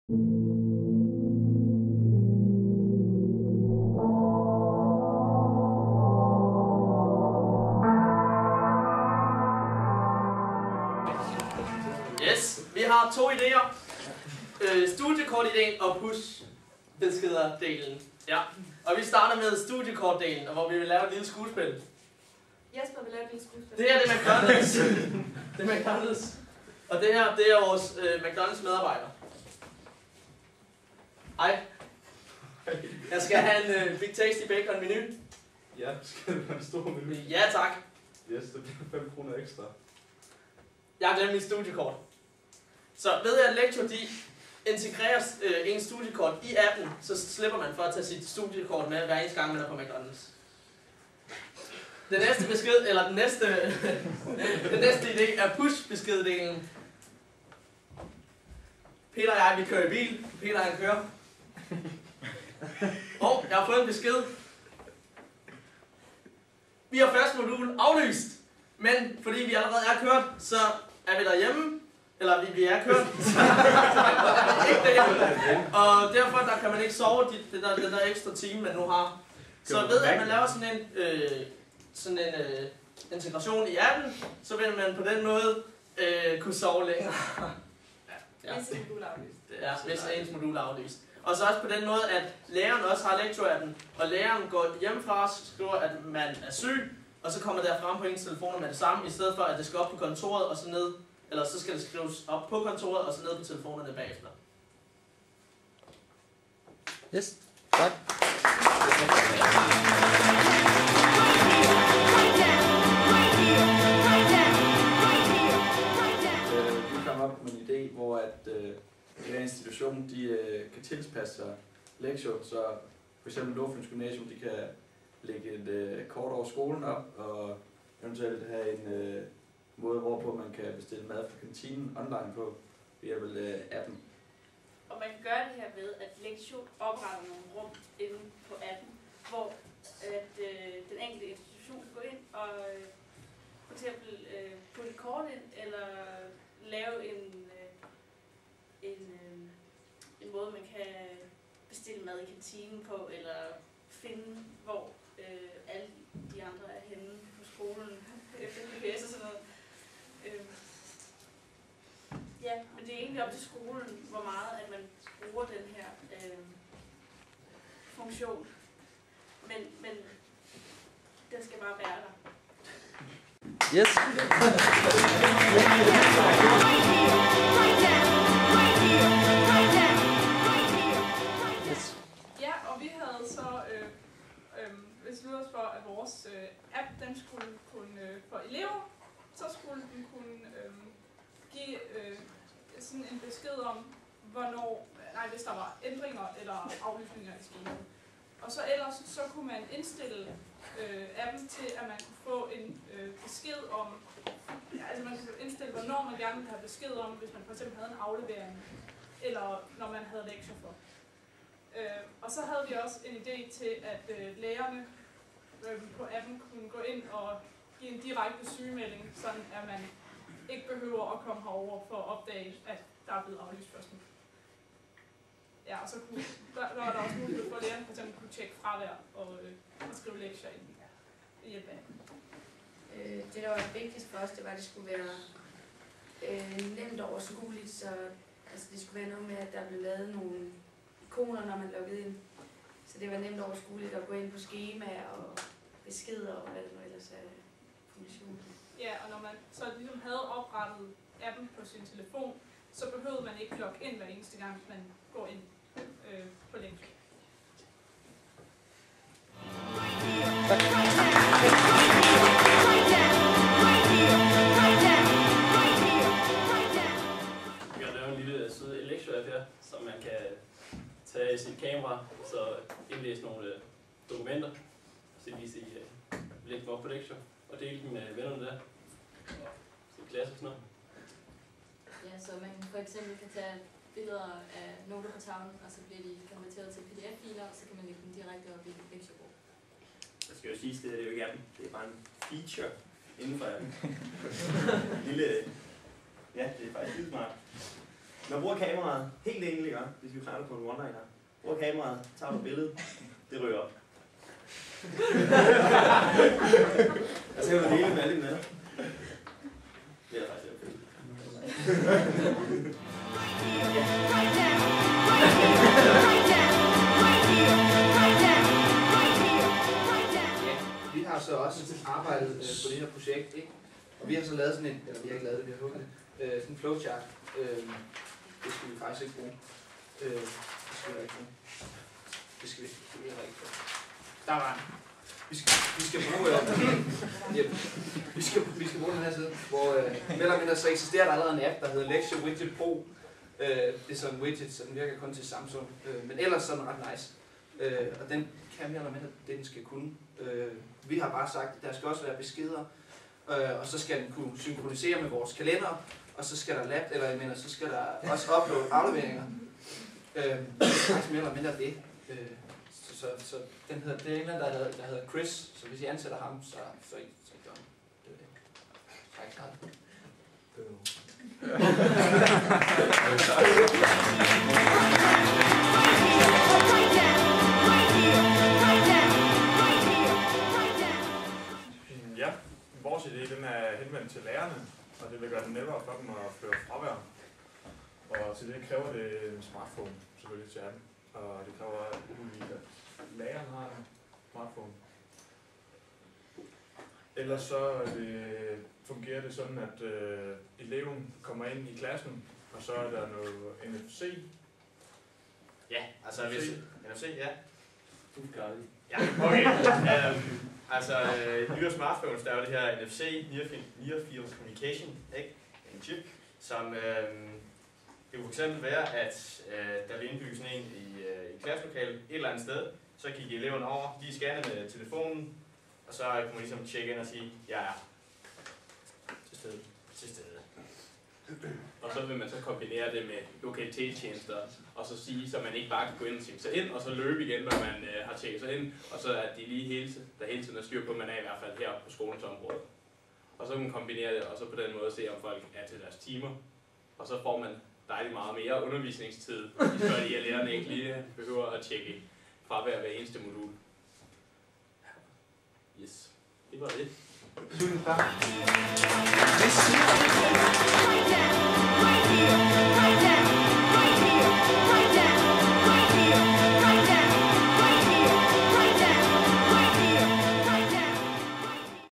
Yes, vi har 2 idéer. Studiekortideen og push-beskeder-delen. Ja. Og vi starter med studiekortdelen, hvor vi vil lave et lille skuespil. Jesper vil lave et lille skuespil. Det her det er McDonald's. Det er McDonald's. Og det her det er vores McDonald's medarbejder. Hej. Jeg skal have en Big Tasty Bacon menu. Ja, skal det være en stor menu? Ja tak. Yes, det bliver 5 kroner ekstra. Jeg har glemt mit studiekort. Så ved jeg, at Lecture de integreres en studiekort i appen, så slipper man for at tage sit studiekort med hver eneste gang, man er på McDonald's. Den næste besked, eller den næste idé er push-beskeddelen. Peter og jeg, vi kører i bil. Peter han kører. Og jeg har fået en besked. Vi har første modul aflyst. Men fordi vi allerede er kørt, så er vi derhjemme. Eller vi er kørt. Og derfor der kan man ikke sove den der ekstra time, man nu har. Så ved at man laver sådan en integration i appen, så vil man på den måde kunne sove længere. Ja. Hvis en modul er aflyst. Ja, hvis ens modul er aflyst. Og så også på den måde, at læreren også har Lecture-appen, og læreren går hjemmefra og skriver, at man er syg, og så kommer der frem på ens telefoner med det samme, i stedet for at det skal op på kontoret og så ned, eller så skal det skrives op på kontoret og så ned på telefonerne bagefter. Yes, tak. Vi kom op med en idé, hvor at hver institution kan tilpasse sig lektier, så for eksempel Nordfyns Gymnasium, de kan lægge et kort over skolen op, og eventuelt have en måde, hvorpå man kan bestille mad fra kantinen online på ved hjælp af appen. Og man kan gøre det her ved, at Lecture opretter nogle rum inde på appen, hvor at, den enkelte institution går ind og for eksempel putte et kort ind, eller lave en måde, man kan bestille mad i kantinen på, eller finde, hvor alle de andre er henne på skolen efter GPS og sådan noget. Ja, men det er egentlig op til skolen, hvor meget at man bruger den her funktion. Men den skal bare være der. Yes. Ja, og vi havde så besluttet os for, at vores app, den skulle kunne, for elever, så skulle den kunne give sådan en besked om, hvis der var ændringer eller aflysninger i skemaet. Og så ellers så kunne man indstille appen til, at man kunne få en besked om, altså man kunne indstille, hvornår man gerne ville have besked om, hvis man for eksempel havde en aflevering, eller når man havde lektier for. Og så havde vi også en idé til, at lærerne på appen kunne gå ind og give en direkte sygemelding, sådan at man ikke behøver at komme herover for at opdage, at der er blevet aflyst først nu. Ja, og så var der også mulighed for, at lærerne for eksempel kunne tjekke fravær og skrive lektier ind ved hjælp af appen. Det, der var vigtigst for os, det var, at det skulle være nemt overskueligt, så altså, det skulle være noget med, at der blev lavet nogle ikoner, når man loggede ind. Så det var nemt overskueligt at gå ind på skema og beskeder og hvad det nu ellers er information. Ja, og når man så ligesom havde oprettet appen på sin telefon, så behøvede man ikke logge ind hver eneste gang, man går ind på lektier. Vi har lavet en lille sød Lecture-app her, som man kan tage sit kamera, så indlæse nogle dokumenter, så vise i lægge dem op på Lecture, og dele dem med vennerne der, og sin klasse og sådan noget. Ja, så man for eksempel kan tage billeder af noter på tavlen, og så bliver de konverteret til PDF-filer, og så kan man lægge dem direkte op i Lecture-bog. Jeg skal jo sige, det er jo ikke appen, det er bare en feature inden for appen. Lille, ja, det er faktisk lidt smart. Man bruger kameraet, helt enkelt, ikke? Hvis vi kræver på en one-liner. Bruger kameraet, tager du billedet, det ryger op. Jeg ser, hvad det hele med alle med. Det er faktisk okay. Vi har så også arbejdet på det her projekt, ikke? Og vi har så lavet sådan en, eller vi har ikke lavet det, vi har hugget det, sådan en flowchart. Det skal vi faktisk ikke bruge. Det skal vi ikke bruge. Det skal vi ikke bruge. Der var den. Vi skal bruge, vi skal bruge den her side, hvor mellem mindre så eksisterer der allerede en app, der hedder Lecture Widget Pro. Det er sådan en widget, så den virker kun til Samsung, men ellers så er den ret nice. Og den kan mere eller mindre det, den skal kunne. Vi har bare sagt, at der skal også være beskeder, og så skal den kunne synkronisere med vores kalender, og så skal der så skal der også uploade afleveringer. Det er faktisk mere eller mindre det. Så den hedder, det er en der hedder Chris, så hvis I ansætter ham, så gør han. Det er det. Så er ikke klart. Ja, vores idé den er henvendt til lærerne, og det vil gøre det nemmere for dem at føre fravær. Og til det kræver det en smartphone, selvfølgelig til dem. Og det kræver ulige, at læreren har en smartphone. Ellers så fungerer det sådan, at eleven kommer ind i klassen, og så er der noget NFC. Ja, altså hvis... NFC, ja. Du gør det. Ja, okay. Altså, nyere smartphones, der er jo det her NFC, Near Field Communication, ikke? En chip, som det kunne fx være, at der vil indbygges en i klasselokalet et eller andet sted, så gik eleven over, de scanner med telefonen, og så kunne man ligesom tjekke ind og sige, jeg er til stede. Og så vil man så kombinere det med lokalitetstjenester, og så sige, så man ikke bare kan gå ind og tjekke sig ind, og så løbe igen, når man har tjekket sig ind, og så at de lige hele tiden er styr på, at man er i hvert fald her på skolens område. Og så kan man kombinere det, og så på den måde se, om folk er til deres timer, og så får man dejligt meget mere undervisningstid, fordi lærerne ikke lige behøver at tjekke fravær hver eneste modul. Yes, det var det. Tusind tak.